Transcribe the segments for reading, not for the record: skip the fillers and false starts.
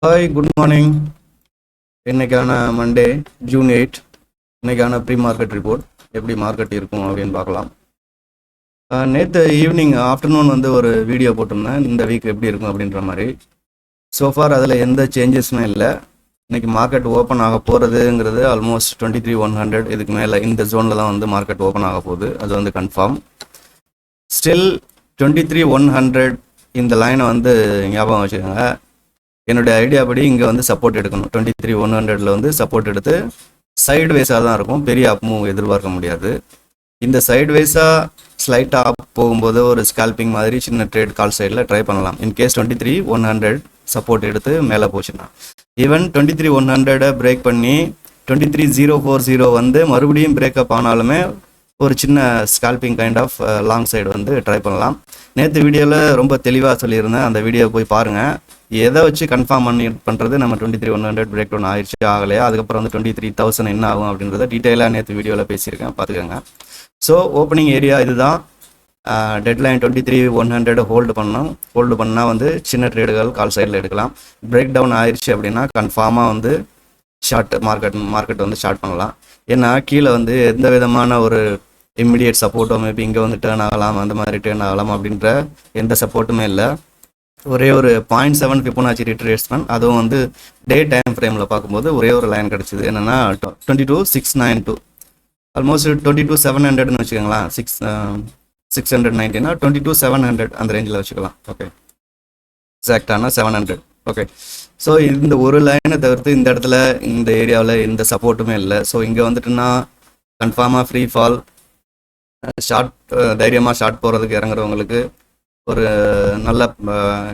Hi, good morning. இன்னைக்கான Monday June 8. இன்னைக்கான pre market report எப்படி மார்க்கெட் இருக்கும் அப்படின்னு பார்க்கலாம். நேற்று ஈவினிங் ஆஃப்டர்நூன் வந்து ஒரு வீடியோ போட்டிருந்தேன், இந்த வீக் எப்படி இருக்கும் அப்படின்ற மாதிரி. சோஃபார் அதில் எந்த சேஞ்சஸுமே இல்லை. இன்னைக்கு மார்க்கெட் ஓப்பன் ஆக போகிறதுங்கிறது ஆல்மோஸ்ட் 23,100 இதுக்கு மேலே இந்த ஜோனில் தான் வந்து மார்க்கெட் ஓப்பன் ஆக போகுது. அது வந்து கன்ஃபார்ம். ஸ்டில் 23,100 இந்த லைனை வந்து ஞாபகம் வச்சுக்கோங்க. என்னுடைய ஐடியா படி இங்கே வந்து சப்போர்ட் எடுக்கணும். 23,100 வந்து சப்போர்ட் எடுத்து சைடு வைஸாக தான் இருக்கும், பெரிய அப் மூவ் எதிர்பார்க்க முடியாது. இந்த சைடு வைஸாக ஸ்லைட்டாக அப் போகும்போது ஒரு ஸ்கால்பிங் மாதிரி சின்ன ட்ரேட் கால் சைடில் ட்ரை பண்ணலாம். இன்கேஸ் 23,100 சப்போர்ட் எடுத்து மேலே போச்சுன்னா. ஈவன் 23,100 பிரேக் பண்ணி 23,040 வந்து மறுபடியும் பிரேக்கப் ஆனாலுமே ஒரு சின்ன scalping kind of long side வந்து ட்ரை பண்ணலாம். நேற்று வீடியோவில் ரொம்ப தெளிவாக சொல்லியிருந்தேன், அந்த வீடியோ போய் பாருங்கள். எதை வச்சு கன்ஃபார்ம் பண்ணுறது நம்ம 23,100 பிரேக் டவுன் ஆயிடுச்சு ஆகலையா, அதுக்கப்புறம் வந்து 23,000 என்ன ஆகும் அப்படின்றத டீட்டெயிலாக நேற்று வீடியோவில் பேசியிருக்கேன், பார்த்துக்கோங்க. ஸோ ஓப்பனிங் ஏரியா இதுதான். டெட்லைன் 23,100 ஹோல்டு பண்ணால் வந்து சின்ன ட்ரேடுகள் கால் சைடில் எடுக்கலாம். பிரேக் டவுன் ஆயிடுச்சு அப்படின்னா கன்ஃபார்மாக வந்து மார்க்கெட் வந்து ஸ்டார்ட் பண்ணலாம். ஏன்னா கீழே வந்து எந்த விதமான ஒரு இம்மிடியேட் சப்போர்ட்டோ மேபி இங்கே வந்து டேர்ன் ஆகலாம், அந்த மாதிரி டேர்ன் ஆகலாம் அப்படின்ற எந்த சப்போர்ட்டுமே இல்லை. ஒரே ஒரு 0.7 ஃபிபோனாச்சி ரிட்ரேஸ்மெண்ட், அதுவும் வந்து டே டைம் ஃப்ரேமில் பார்க்கும்போது ஒரே ஒரு லைன் கிடச்சிது. என்னென்னா 22,692, ஆல்மோஸ்ட் 22,700ன்னு வச்சுக்கோங்களேன். 690னா 22,700 அந்த ரேஞ்சில் வச்சுக்கலாம். ஓகே, எக்ஸாக்டான 700. ஓகே, ஸோ இந்த ஒரு லைனை தவிர்த்து இந்த இடத்துல இந்த ஏரியாவில் எந்த சப்போர்ட்டுமே இல்லை. ஸோ இங்கே வந்துட்டுன்னா கன்ஃபார்மாக ஃப்ரீ ஃபால், ஷார்ட் தைரியமாக ஷார்ட் போகிறதுக்கு இறங்குறவங்களுக்கு ஒரு நல்ல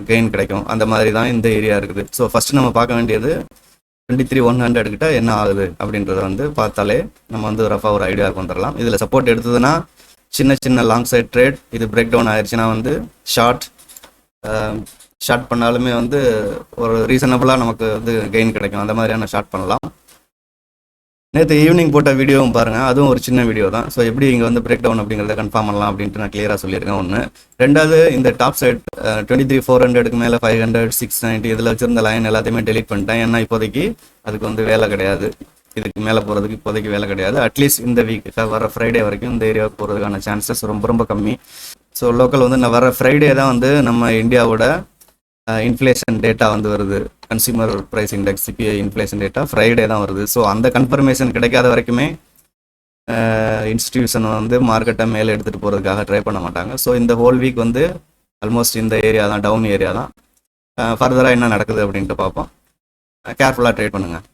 கெயின் கிடைக்கும். அந்த மாதிரி தான் இந்த ஏரியா இருக்குது. ஸோ ஃபஸ்ட்டு நம்ம பார்க்க வேண்டியது 23,100 கிட்ட என்ன ஆகுது அப்படின்றத வந்து பார்த்தாலே நம்ம வந்து ரஃபாக ஒரு ஐடியாவுக்கு வந்துடலாம். இதில் சப்போர்ட் எடுத்ததுன்னா சின்ன லாங் சைட் ட்ரேட், இது பிரேக் டவுன் ஆயிடுச்சுன்னா வந்து ஷார்ட் பண்ணாலுமே வந்து ஒரு ரீசனபுளாக நமக்கு வந்து கெயின் கிடைக்கும். அந்த மாதிரியான ஷார்ட் பண்ணலாம். நேற்று ஈவினிங் போட்ட வீடியோவும் பாருங்கள், அதுவும் ஒரு சின்ன வீடியோ தான். ஸோ எப்படி இங்கே வந்து பிரேக் டவுன் அப்படிங்கிறத கன்ஃபார்ம் பண்ணலாம் அப்படின்ட்டு நான் கிளியராக சொல்லியிருக்கேன். ஒன்று. ரெண்டாவது, இந்த டாப் சைட் 23,400க்கு மேலே 500, 690 இதில் வச்சுருந்த லைன் எல்லாத்தையுமே டெலீட் பண்ணிட்டேன். ஏன்னா இப்போதைக்கு அதுக்கு வந்து வேலை கிடையாது. இதுக்கு மேலே போகிறதுக்கு இப்போதைக்கு வேலை கிடையாது. அட்லீஸ்ட் இந்த வீக்கு வர ஃப்ரைடே வரைக்கும் இந்த ஏரியாவுக்கு போகிறதுக்கான சான்சஸ் ரொம்ப கம்மி. ஸோ லோக்கல் வந்து நான் வர ஃப்ரைடே தான் வந்து நம்ம இந்தியாவோட இன்ஃப்ளேஷன் டேட்டா வந்து வருது. Consumer price index CPI inflation data Friday தான் வருது. ஸோ அந்த கன்ஃபர்மேஷன் கிடைக்காத வரைக்குமே இன்ஸ்டிடியூஷன் வந்து மார்க்கெட்டை மேலே எடுத்துகிட்டு போகிறதுக்காக ட்ரை பண்ண மாட்டாங்க. ஸோ இந்த ஹோல் வீக் வந்து ஆல்மோஸ்ட் இந்த ஏரியா தான், டவுன் ஏரியா தான். ஃபர்தராக என்ன நடக்குது அப்படின்ட்டு பார்ப்போம். கேர்ஃபுல்லாக ட்ரேட் பண்ணுங்கள்.